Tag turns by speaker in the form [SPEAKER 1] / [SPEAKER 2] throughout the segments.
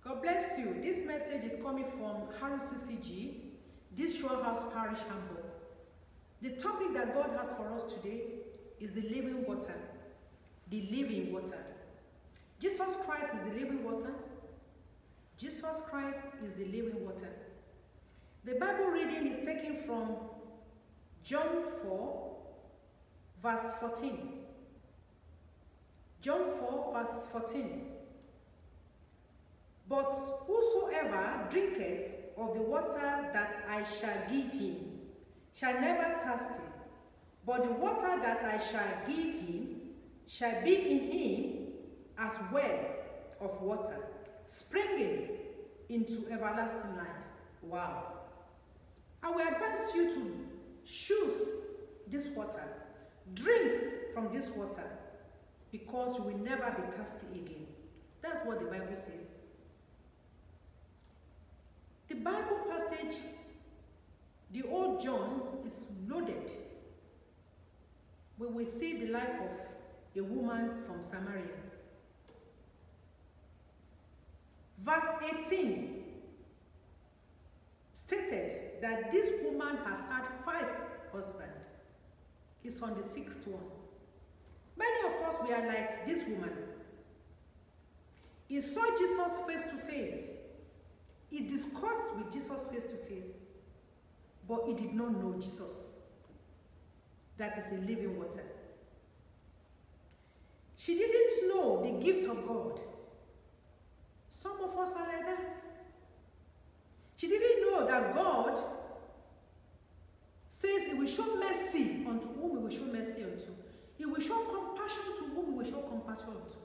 [SPEAKER 1] God bless you. This message is coming from RCCG, this Shore House Parish, Hamburg. The topic that God has for us today is the living water. The living water. Jesus Christ is the living water. Jesus Christ is the living water. The Bible reading is taken from John 4, verse 14. John 4, verse 14. But whosoever drinketh of the water that I shall give him shall never thirst, but the water that I shall give him shall be in him as well of water, springing into everlasting life. Wow. I will advise you to choose this water. Drink from this water, because you will never be thirsty again. That's what the Bible says. The Bible passage, the old John, is loaded. We will see the life of a woman from Samaria. Verse 18 stated that this woman has had 5 husbands. He's on the 6th one. Many of us, we are like this woman. He saw Jesus face to face. He discussed with Jesus face to face. But he did not know Jesus. That is a living water. She didn't know the gift of God. Some of us are like that. She didn't know that God says he will show mercy unto whom he will show mercy unto. He will show compassion to whom he will show compassion unto.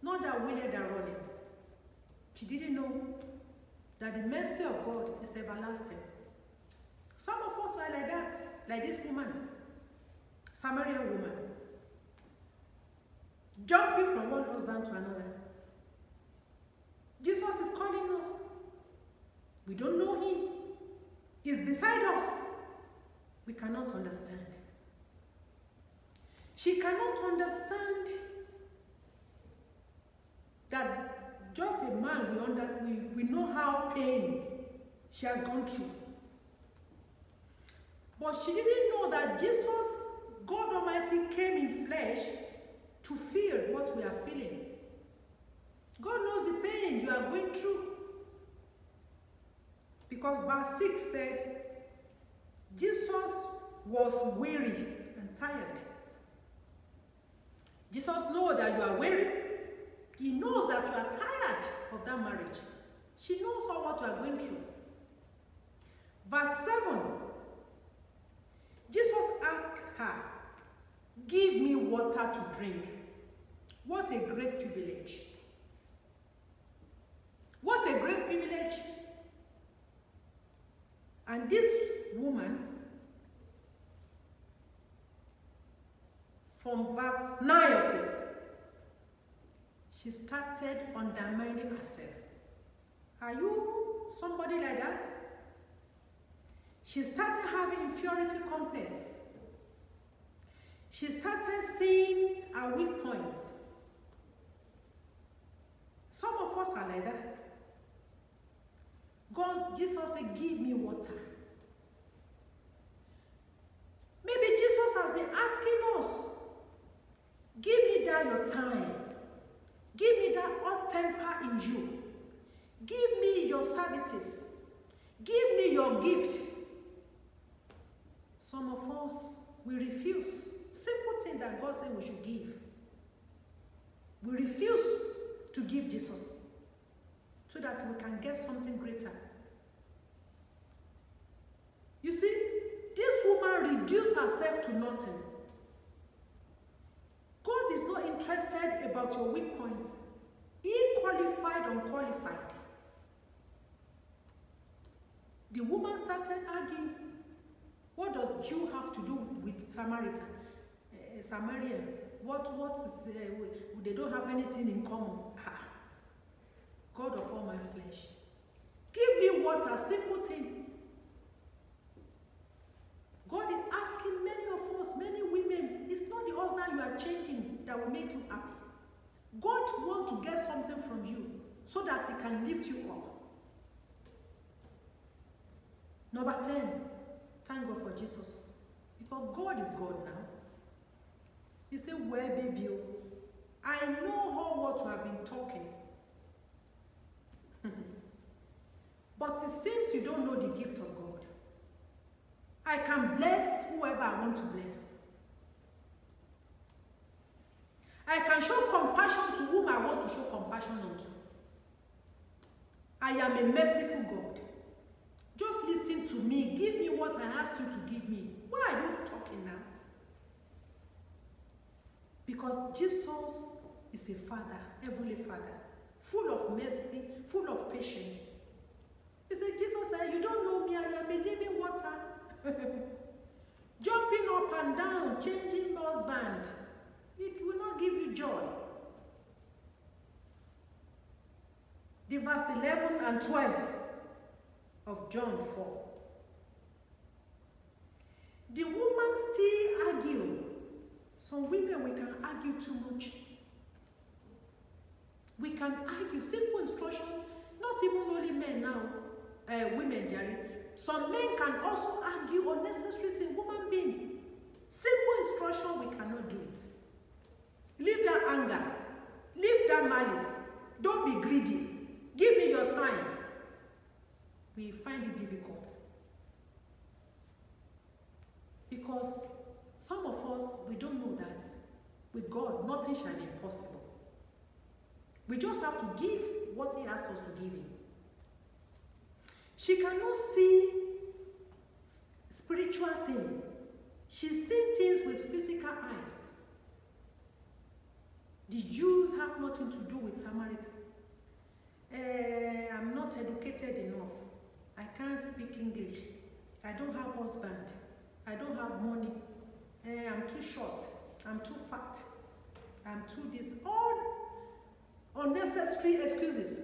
[SPEAKER 1] Not that willeth that runneth. She didn't know that the mercy of God is everlasting. Some of us are like that, like this woman, Samaritan woman, jumping from one husband to another. Jesus is calling us. We don't know him. He's beside us. We cannot understand. She cannot understand that just a man, we know how pain she has gone through. But she didn't know that Jesus, God Almighty, came in flesh to feel what we are feeling. God knows the pain you are going through. Because verse 6 said, Jesus was weary and tired. Jesus knows that you are weary. He knows that you are tired of that marriage. She knows all what you are going through. Verse 7, Jesus asked her, give me water to drink. What a great privilege. What a great privilege. And this woman, from verse 9 of it, she started undermining herself. Are you somebody like that? She started having inferiority complex. She started seeing her weak point. Some of us are like that. God, Jesus said, give me water. Maybe Jesus has been asking us, give me that your time. Give me that hot temper in you. Give me your services. Give me your gift. Some of us, we refuse. Simple thing that God said we should give. We refuse to give Jesus so that we can get something greater. You see, this woman reduced herself to nothing. God is not interested about your weak points. He qualified, unqualified. The woman started arguing. What does Jew have to do with Samaritan? Samaritan? What is, they don't have anything in common. God of all my flesh. Give me water, simple thing. God is asking many of us, many women, it's not the husband you are changing that will make you happy. God wants to get something from you. so that he can lift you up. Number 10, thank God for Jesus. Because God is God now. He said, well, baby, I know all what you have been talking. But it seems you don't know the gift of God. I can bless whoever I want to bless. I can show compassion to whom I want to show compassion unto. I am a merciful God. Just listen to me. Give me what I asked you to give me. Why are you talking now? Because Jesus is a Father, Heavenly Father, full of mercy, full of patience. He said, Jesus said, you don't know me, I am a living water. Jumping up and down, changing husband. It will not give you joy. The verse 11 and 12 of John 4. The woman still argue. Some women, we can argue too much. We can argue. Simple instruction. Not even only men now. Women, Jerry. Some men can also argue unnecessary things. Woman being. Simple instruction, we cannot do it. Leave that anger. Leave that malice. Don't be greedy. Give me your time. We find it difficult. Because some of us, we don't know that with God, nothing shall be impossible. We just have to give what he asks us to give him. She cannot see spiritual things. She's seeing things with physical eyes. The Jews have nothing to do with Samaritan. I'm not educated enough. I can't speak English. I don't have husband. I don't have money. I'm too short. I'm too fat. I'm too this. All unnecessary excuses.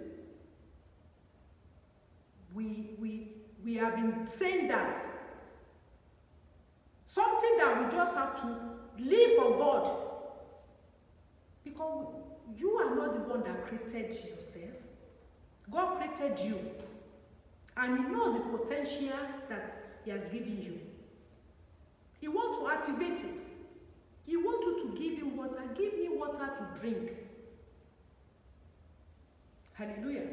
[SPEAKER 1] We have been saying that. Something that we just have to live for God. Because you are not the one that created yourself. God created you. And he knows the potential that he has given you. He wants to activate it. He wants you to give him water. Give me water to drink. Hallelujah.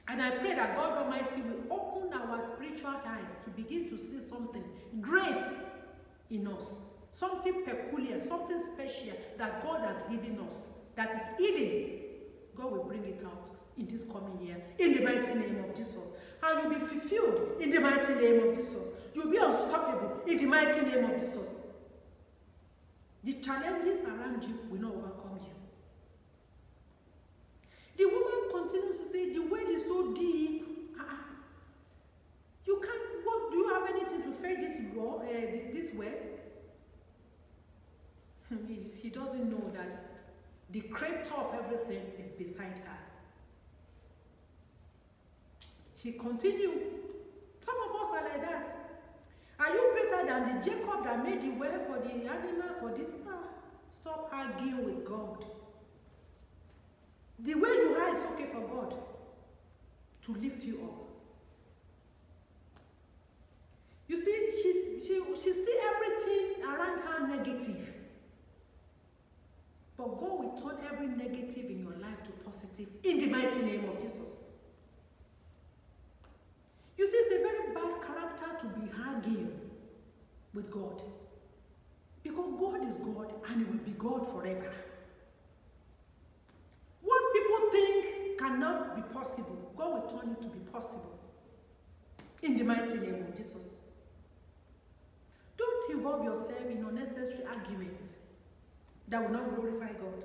[SPEAKER 1] And I pray that God Almighty will open our spiritual eyes to begin to see something great in us. Something peculiar, something special that God has given us that is hidden. God will bring it out in this coming year, in the mighty name of Jesus. And you'll be fulfilled in the mighty name of Jesus. You'll be unstoppable in the mighty name of Jesus. The challenges around you will not overcome you. The woman continues to say, the well is so deep. You can't, what, do you have anything to fill this well? He doesn't know that the creator of everything is beside her. She continued. Some of us are like that. Are you greater than the Jacob that made the well for the animal, for this? Stop arguing with God. The way you are is okay for God to lift you up. You see, she sees everything around her negative. But God will turn every negative in your life to positive in the mighty name of Jesus. You see, it's a very bad character to be arguing with God. Because God is God and he will be God forever. What people think cannot be possible, God will turn it to be possible. In the mighty name of Jesus. Don't involve yourself in unnecessary argument that will not glorify God.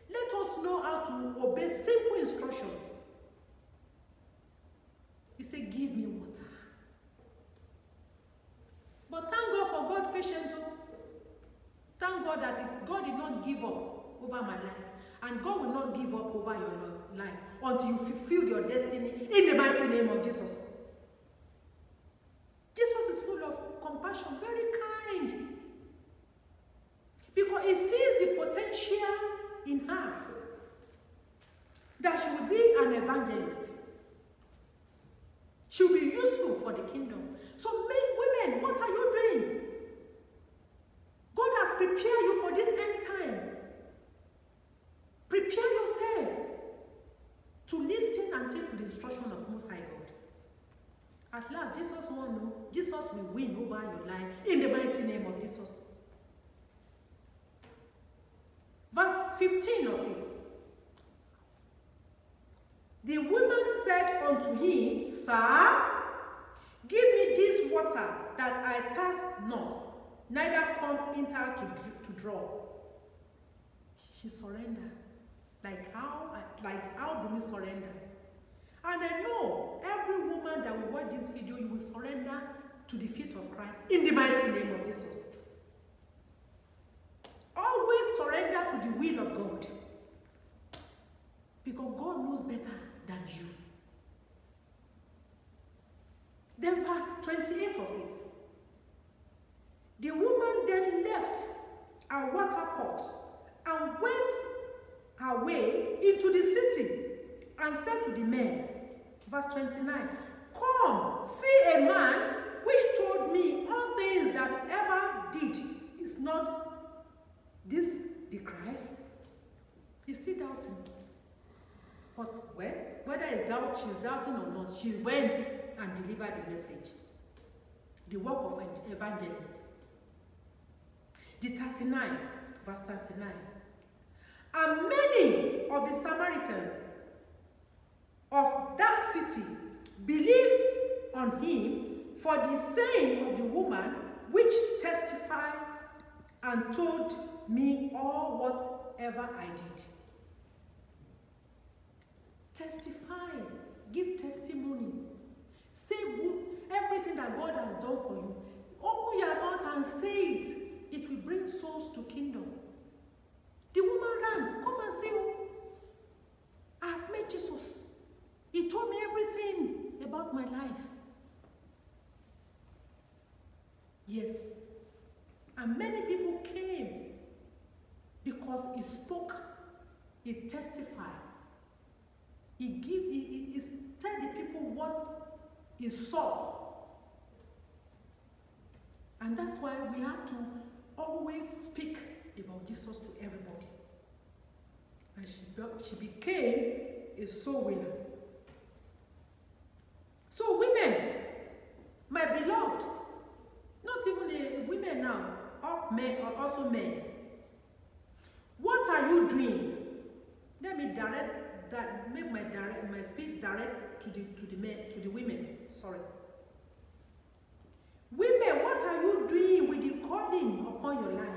[SPEAKER 1] Let us know how to obey simple instruction. He said, give me water. But thank God for God's patience. Thank God that God did not give up over my life. And God will not give up over your life until you fulfill your destiny in the mighty name of Jesus. Jesus is full of compassion, very kind. Because he sees the potential in her. be an evangelist. She'll be useful for the kingdom. So men, women, what are you doing? God has prepared you for this end time. Prepare yourself to listen and take the instruction of Most High God. At last, Jesus won't know. Jesus will win over your life in the mighty name of Jesus. Verse 15 of it. The woman said unto him, Sir, give me this water that I thirst not, neither come enter to draw. She surrendered. Like how do we surrender? And I know every woman that will watch this video, you will surrender to the feet of Christ in the mighty name of Jesus. Always surrender to the will of God. Because God knows better than you. Then verse 28 of it. The woman then left her water pot and went her way into the city and said to the men, verse 29, Come, see a man which told me all things that ever did. Is not this the Christ? He's still doubting. But whether she's doubting or not, she went and delivered the message. The work of an evangelist. The 39, verse 39. And many of the Samaritans of that city believed on him for the saying of the woman which testified and told me all whatever I did. Testify, give testimony, say everything that God has done for you. Open your mouth and say it. It will bring souls to kingdom. The woman ran, come and see you. I have met Jesus. He told me everything about my life. Yes. And many people came because he spoke, he testified. He tell the people what he saw. And that's why we have to always speak about Jesus to everybody. And she became a soul winner. So women, my beloved, not even women now, men, also men. What are you doing? Let me direct that, make my speech direct to the women. Sorry. Women, what are you doing with the calling upon your life?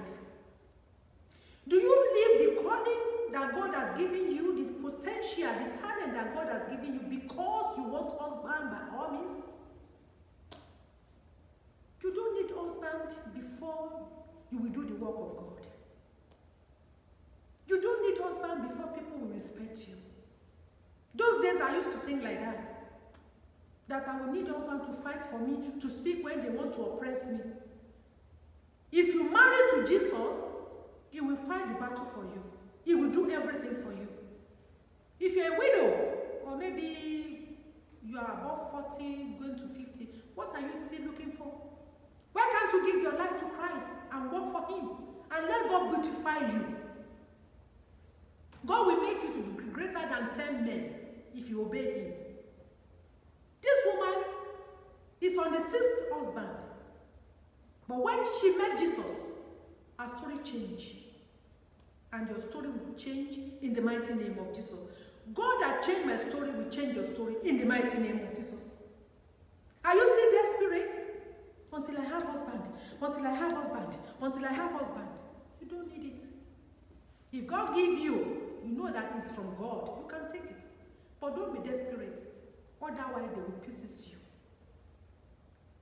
[SPEAKER 1] Do you live the calling that God has given you, the potential, the talent that God has given you because you want husband by all means? You don't need husband before you will do the work of God. You don't need husband before people will respect you. Those days I used to think like that. That I will need husband to fight for me, to speak when they want to oppress me. If you marry to Jesus, he will fight the battle for you. He will do everything for you. If you're a widow, or maybe you are above 40, going to 50, what are you still looking for? Why can't you give your life to Christ and work for him? And let God beautify you. God will make you to be greater than 10 men if you obey him. This woman is on the 6th husband. But when she met Jesus, her story changed. And your story will change in the mighty name of Jesus. God that changed my story will change your story in the mighty name of Jesus. Are you still desperate? Until I have husband, until I have husband, until I have husband. You don't need it. If God gives you, you know that it's from God. You can take it. But don't be desperate. Otherwise, they will pieces you.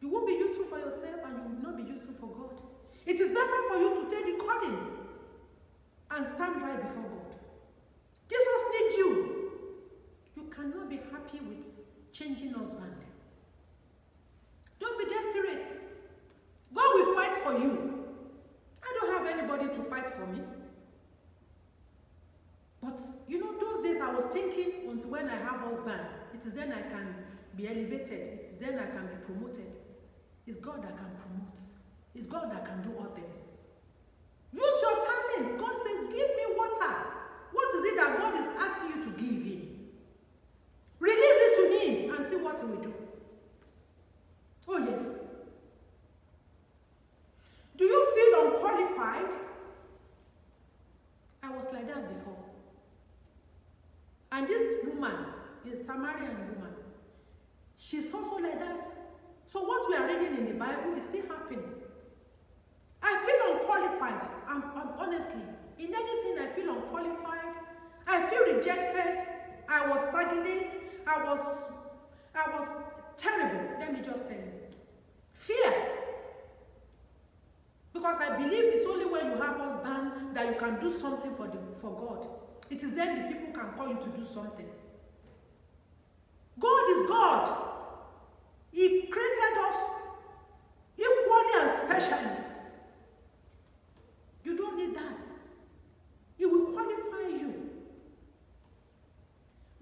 [SPEAKER 1] You won't be useful for yourself and you will not be useful for God. It is better for you to take the calling and stand right before God. Jesus needs you. You cannot be happy with changing husband. Don't be desperate. God will fight for you. I don't have anybody to fight for me. But you know, those days I I was thinking until when I have husband, it is then I can be elevated. It is then I can be promoted. It's God that can promote. It's God that can do all things. Use your talent. God says, give me water. What is it that God is asking you to give him? Release it to him and see what he will do. Oh yes. Do you feel unqualified? I was like that before. And this woman, a Samaritan woman, she's also like that. So what we are reading in the Bible is still happening. I feel unqualified. Honestly, in anything I feel unqualified. I feel rejected. I was stagnant. I was terrible. Let me just tell you. Fear. Because I believe it's only when you have husband that you can do something for God. It is then the people can call you to do something. God is God. He created us equally and specially. You don't need that. He will qualify you.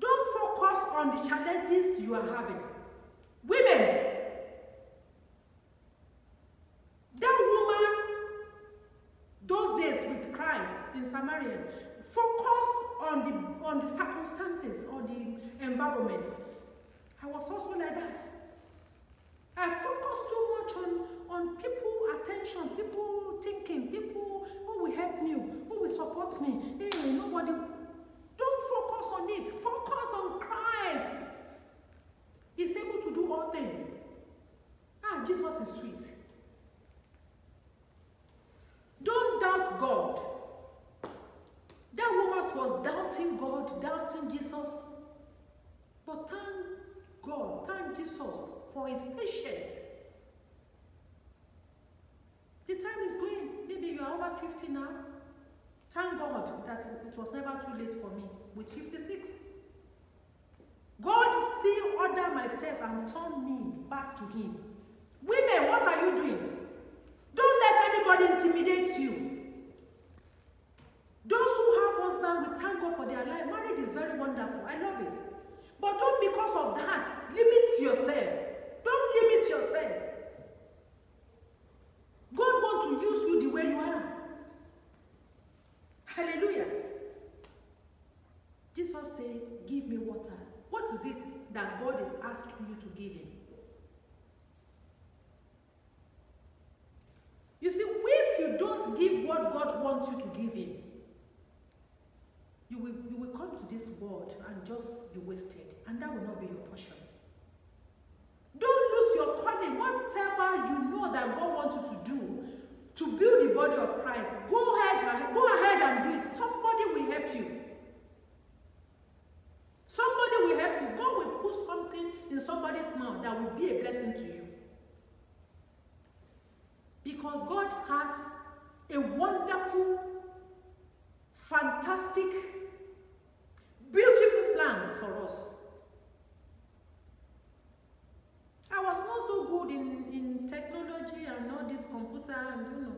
[SPEAKER 1] Don't focus on the challenges you are having. Women, that woman, those days with Christ in Samaria, focus on the circumstances or the environment. I was also like that. I focused too much on people attention, people thinking, people who will help me, who will support me. Hey, nobody. Don't focus on it. Focus on Christ. He's able to do all things. Jesus is sweet. Don't doubt God. That woman was doubting God, doubting Jesus. But thank God, thank Jesus for his patience. The time is going. Maybe you are over 50 now. Thank God that it was never too late for me with 56. God still ordered my steps and turned me back to him. Women, what are you doing? Don't let anybody intimidate you. Those who have husbands will thank God for their life. Marriage is very wonderful. I love it. But don't, because of that, limit yourself. Don't limit yourself. God wants to use you the way you are. Hallelujah. Jesus said, give me water. What is it that God is asking you to give him? You see, if you don't give what God wants you to give him, you will come to this world and just be wasted, and that will not be your portion. Don't lose your calling. Whatever you know that God wants you to do to build the body of Christ, go ahead and do it. Somebody will help you. Somebody will help you. God will put something in somebody's mouth that will be a blessing to you. Because God has a wonderful, fantastic, beautiful plans for us. I was not so good in technology and all this computer and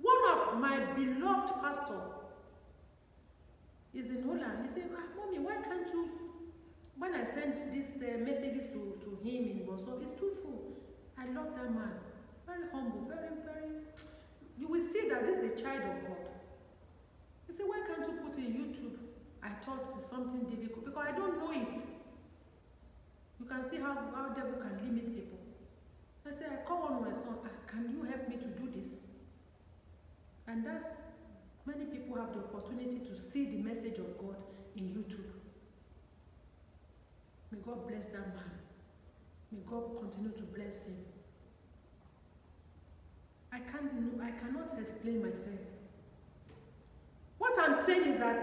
[SPEAKER 1] One of my beloved pastor is in Holland. He said, Mommy, why can't you, when I sent these messages to him in WhatsApp, it's too full. I love that man. Very humble, very, you will see that this is a child of God. He said, why can't you put it in YouTube? I thought it's something difficult because I don't know it. You can see how devil can limit people. I said, I call on my son, can you help me to do this? And that's, many people have the opportunity to see the message of God in YouTube. May God bless that man. May God continue to bless him. I cannot explain myself. What I'm saying is that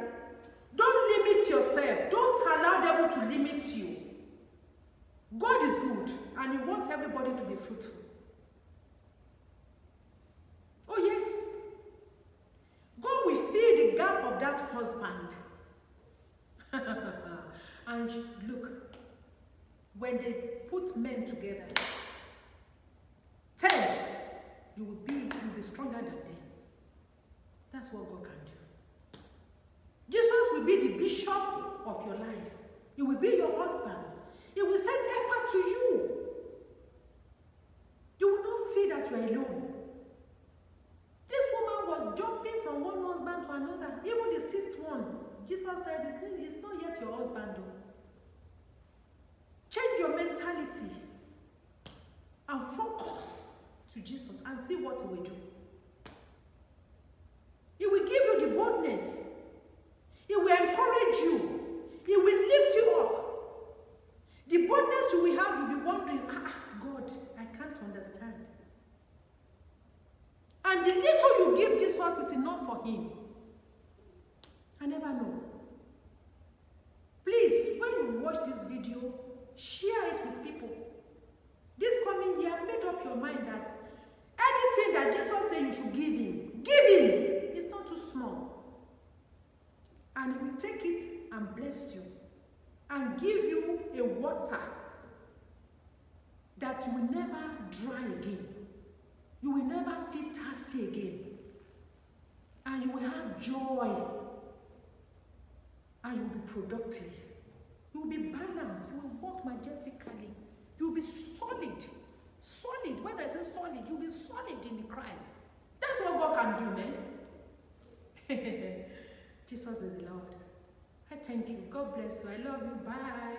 [SPEAKER 1] don't limit yourself. Don't allow devil to limit you. God is good and he wants everybody to be fruitful. Oh yes. God will fill the gap of that husband. And look, when they put men together, 10, you will be stronger than them. That's what God can do. Jesus will be the bishop of your life. He will be your husband. He will send helper to you. You will not feel that you are alone. This woman was jumping from one husband to another. Even the sixth one, Jesus said, it's not yet your husband though. Change your mentality and focus to Jesus and see what he will do. He will give you the boldness. He will encourage you. He will lift you up. The boldness you will have, you'll be wondering, God, I can't understand. And the little you give Jesus is enough for him. I never know. Please, when you watch this video, share it with people. This coming year, make up your mind that anything that Jesus said you should give him, give him. It's not too small. And he will take it and bless you and give you a water that you will never dry again. You will never feel thirsty again. And you will have joy. And you will be productive. You will be balanced. You will walk majestically. You will be solid. Solid. When I say solid, you will be solid in the Christ. That's what God can do, man. Jesus is the Lord. I thank you. God bless you. I love you. Bye.